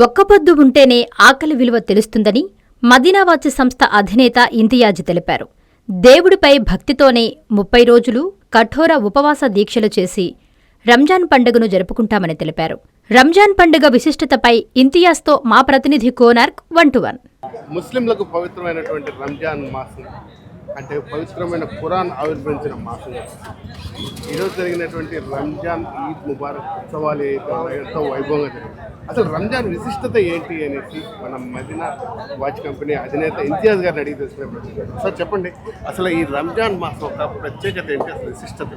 ఒక్కపొద్దు ఉంటేనే ఆకలి విలువ తెలుస్తుందని మదీనావాచ్ సంస్థ అధినేత ఇంతియాజ్ తెలిపారు. దేవుడిపై భక్తితోనే 30 రోజులు కఠోర ఉపవాస దీక్షలు చేసి రంజాన్ పండుగను జరుపుకుంటామని తెలిపారు. రంజాన్ పండుగ విశిష్టతపై ఇంతియాజ్తో మా ప్రతినిధి కోనార్క్ 1-1. ముస్లింలకు పవిత్రమైనటువంటి రంజాన్ మాసం అంటే పవిత్రమైన ఖురాన్ ఆవిర్భవించిన మాసం. ఈరోజు జరిగినటువంటి రంజాన్ ఈద్ ముబారక్ ఉత్సవాలు ఎంతో వైభవంగా జరిగింది. అసలు రంజాన్ విశిష్టత ఏంటి అనేసి మనం మదీనా వాచ్ కంపెనీ అధినేత ఇంతియాజ్ గారిని అడిగి తెలుసుకునే సార్ చెప్పండి, అసలు ఈ రంజాన్ మాసం ఒక ప్రత్యేకత ఏంటి, అసలు విశిష్టత?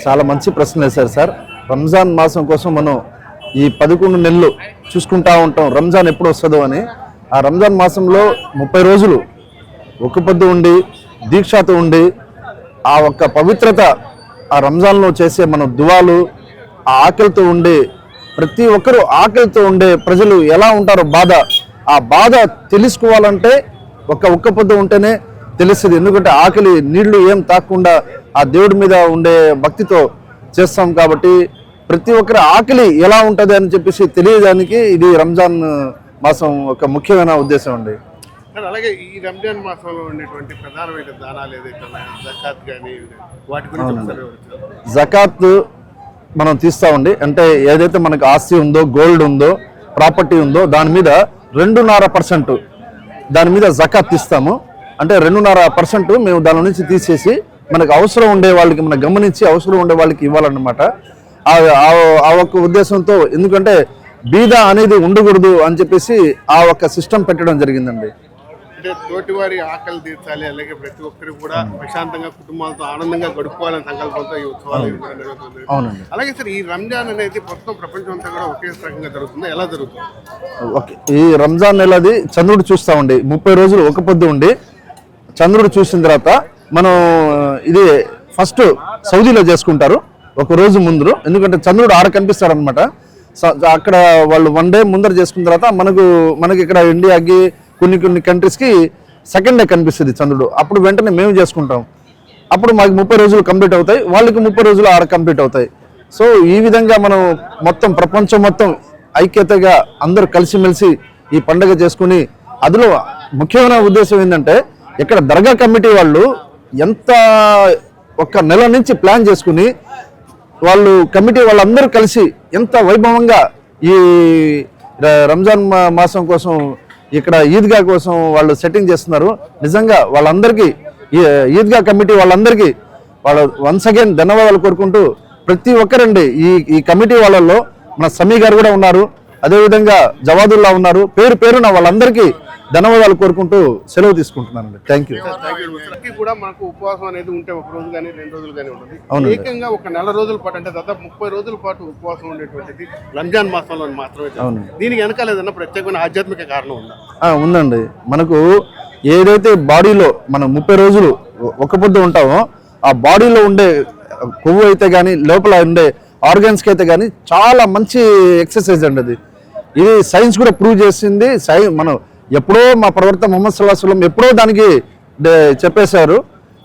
చాలా మంచి ప్రశ్న వేశారు సార్. రంజాన్ మాసం కోసం మనం ఈ 11 నెలలు చూసుకుంటా ఉంటాం రంజాన్ ఎప్పుడు వస్తుందో అని. ఆ రంజాన్ మాసంలో 30 రోజులు ఒక్కపొద్దు ఉండి దీక్షతో ఉండి ఆ ఒక్క పవిత్రత, ఆ రంజాన్లో చేసే మన దువాలు, ఆ ఆకలితో ఉండే ప్రతి ఒక్కరూ ఆకలితో ఉండే ప్రజలు ఎలా ఉంటారో ఆ బాధ తెలుసుకోవాలంటే ఒక్కపొద్దు ఉంటేనే తెలుస్తుంది. ఎందుకంటే ఆకలి నీళ్లు ఏం తాకుండా ఆ దేవుడి మీద ఉండే భక్తితో చేస్తాం కాబట్టి ప్రతి ఒక్కరి ఆకలి ఎలా ఉంటుంది అని చెప్పేసి తెలియడానికి ఇది రంజాన్ మాసం ఒక ముఖ్యమైన ఉద్దేశం అండి. అలాగే ఈ రంజాన్ మాసంలో ఉండేటువంటి ప్రధానమైన దానాలు ఏదైతే జకాత్ కానీ వాటి గురించి జకాత్ మనం తీస్తామండి. అంటే ఏదైతే మనకు ఆస్తి ఉందో, గోల్డ్ ఉందో, ప్రాపర్టీ ఉందో దాని మీద 2.5% దాని మీద జకాత్ తీస్తాము. అంటే 2.5% మేము దాని నుంచి తీసేసి మనకు అవసరం ఉండే వాళ్ళకి, మనం గమనించి అవసరం ఉండే వాళ్ళకి ఇవ్వాలన్నమాట. ఆ ఒక్క ఉద్దేశంతో, ఎందుకంటే బీద అనేది ఉండకూడదు అని చెప్పేసి ఆ ఒక్క సిస్టమ్ పెట్టడం జరిగిందండి. అంటే తోటివారి ఆకలి తీర్చాలి, అలాగే ప్రతి ఒక్కరికి కూడా ప్రశాంతంగా కుటుంబాలతో ఆనందంగా గడుపుకోవాలని సంకల్పంతో ఈ ఉత్సవాలు జరుగుతుంది. అవునండి. అలాగే సార్ ఈ రంజాన్ అనేది మొత్తం ప్రపంచం అంతా కూడా ఒకే రకంగా జరుగుతుంది, ఎలా జరుగుతుంది? ఓకే, ఈ రంజాన్ నెలది చంద్రుడు చూస్తామండి. 30 రోజులు ఒక్కపొద్దు ఉండి చంద్రుడు చూసిన తర్వాత మనం ఇది ఫస్ట్ సౌదీలో చేసుకుంటారు ఒక రోజు ముందు. ఎందుకంటే చంద్రుడు ఆడ కనిపిస్తాడు అనమాట. అక్కడ వాళ్ళు 1 డే ముందర చేసుకున్న తర్వాత మనకి ఇక్కడ ఇండియాకి కొన్ని కంట్రీస్కి సెకండ్ డే కనిపిస్తుంది చంద్రుడు. అప్పుడు వెంటనే మేము చేసుకుంటాం. అప్పుడు మాకు 30 రోజులు కంప్లీట్ అవుతాయి, వాళ్ళకి 30 రోజులు ఆడ కంప్లీట్ అవుతాయి. సో ఈ విధంగా మనం మొత్తం ప్రపంచం మొత్తం ఐక్యతగా అందరూ కలిసిమెలిసి ఈ పండుగ చేసుకుని, అందులో ముఖ్యమైన ఉద్దేశం ఏంటంటే ఇక్కడ దర్గా కమిటీ వాళ్ళు ఎంత ఒక నెల నుంచి ప్లాన్ చేసుకుని వాళ్ళు కమిటీ వాళ్ళందరూ కలిసి ఎంత వైభవంగా ఈ రంజాన్ మాసం కోసం ఇక్కడ ఈద్గా కోసం వాళ్ళు సెట్టింగ్ చేస్తున్నారు. నిజంగా వాళ్ళందరికీ ఈద్గా కమిటీ వాళ్ళందరికీ వన్స్ అగైన్ ధన్యవాదాలు కోరుకుంటూ, ప్రతి ఒక్కరండి ఈ కమిటీ వాళ్ళల్లో మన సమీ గారు కూడా ఉన్నారు, అదేవిధంగా జవాదుల్లా ఉన్నారు, పేరున వాళ్ళందరికీ ధన్యవాదాలు కోరుకుంటూ సెలవు తీసుకుంటున్నానండి. Thank you. కూడా మనకు ఉపవాసం అనేది ఉంటే 1 రోజు కానీ 2 రోజులు కానీ ఉంటుంది. ఏకంగా ఒక నెల రోజుల పాటు, అంటే దాదాపు 30 రోజుల పాటు ఉపవాసం ఉండేటువంటిది రంజాన్ మాసంలో మాత్రమే. దీనికి వెనకాల ఏదైనా ప్రత్యేకమైన ఆధ్యాత్మిక కారణం ఉందా? ఉందండి. మనకు ఏదైతే బాడీలో మనం 30 రోజులు ఒక్కపొద్దు ఉంటామో ఆ బాడీలో ఉండే కొవ్వు అయితే కానీ, లోపల ఉండే ఆర్గాన్స్కి అయితే కానీ చాలా మంచి ఎక్సర్సైజ్ అండి అది. ఇది సైన్స్ కూడా ప్రూవ్ చేసింది. మనం ఎప్పుడో మా ప్రవక్త ముహమ్మద్ సల్లల్లాహు అలైహి వసల్లం ఎప్పుడో దానికి చెప్పేశారు.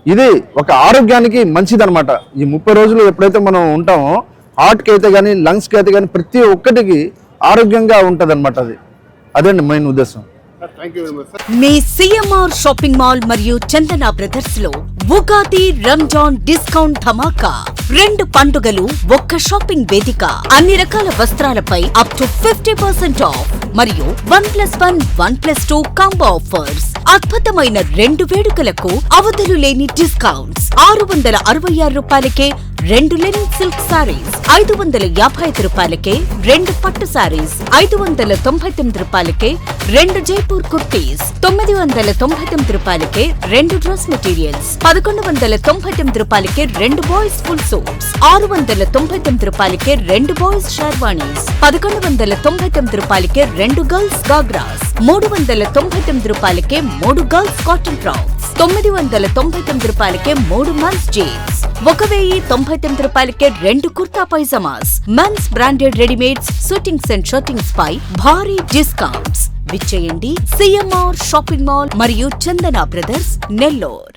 ఇది ఒక ఆరోగ్యానికి మంచిదనమాట. ఈ 30 రోజులు ఎప్పుడైతే మనం ఉంటామో హార్ట్కి అయితే కానీ, లంగ్స్కి అయితే కానీ ప్రతి ఒక్కటికి ఆరోగ్యంగా ఉంటుంది అనమాట. అదండి మెయిన్ ఉద్దేశం. మీ సిఎంఆర్ షాపింగ్ మాల్ మరియు చందన బ్రదర్స్ లో ఉగాది రంజాన్ డిస్కౌంట్ ధమాకా. 2 పండుగలు ఒక్క షాపింగ్ వేదిక. అన్ని రకాల వస్త్రాలపై అప్ టు 50% ఆఫ్ మరియు 1+1 1+2 కాంబో ఆఫర్స్. అద్భుతమైన 2 వేడుకలకు అవధులు లేని డిస్కౌంట్స్. 666 రూపాయలకే 2 లెనిన్ సిల్క్ సారీస్, 555 రూపాయలకే 2 పట్టు సారీస్, 599 రూపాయలకే 2 జైపూర్ కుర్తీస్, 999 రూపాయలకే 2 డ్రెస్ మెటీరియల్స్, 1199 రూపాయలకే 2 బాయ్స్ ఫుల్ సూట్స్, 699 రూపాయలకే 2 బాయ్స్ షర్వాణీస్, 1199 రూపాయలకే 2 గర్ల్స్ గాగ్రాస్, 399 రూపాయలకే 3 గర్ల్స్ కాటన్ ఫ్రాక్స్, 999 రూపాయలకే 3 మెన్స్ జీన్స్, 1099 రూపాయలకే 2 kurta pyjamas. Men's branded readymades, shootings and shirtings పై భారీ డిస్కౌంట్స్. విచ్చేయండి సిఎంఆర్ షాపింగ్ మాల్ మరియు చందన బ్రదర్స్, నెల్లూరు.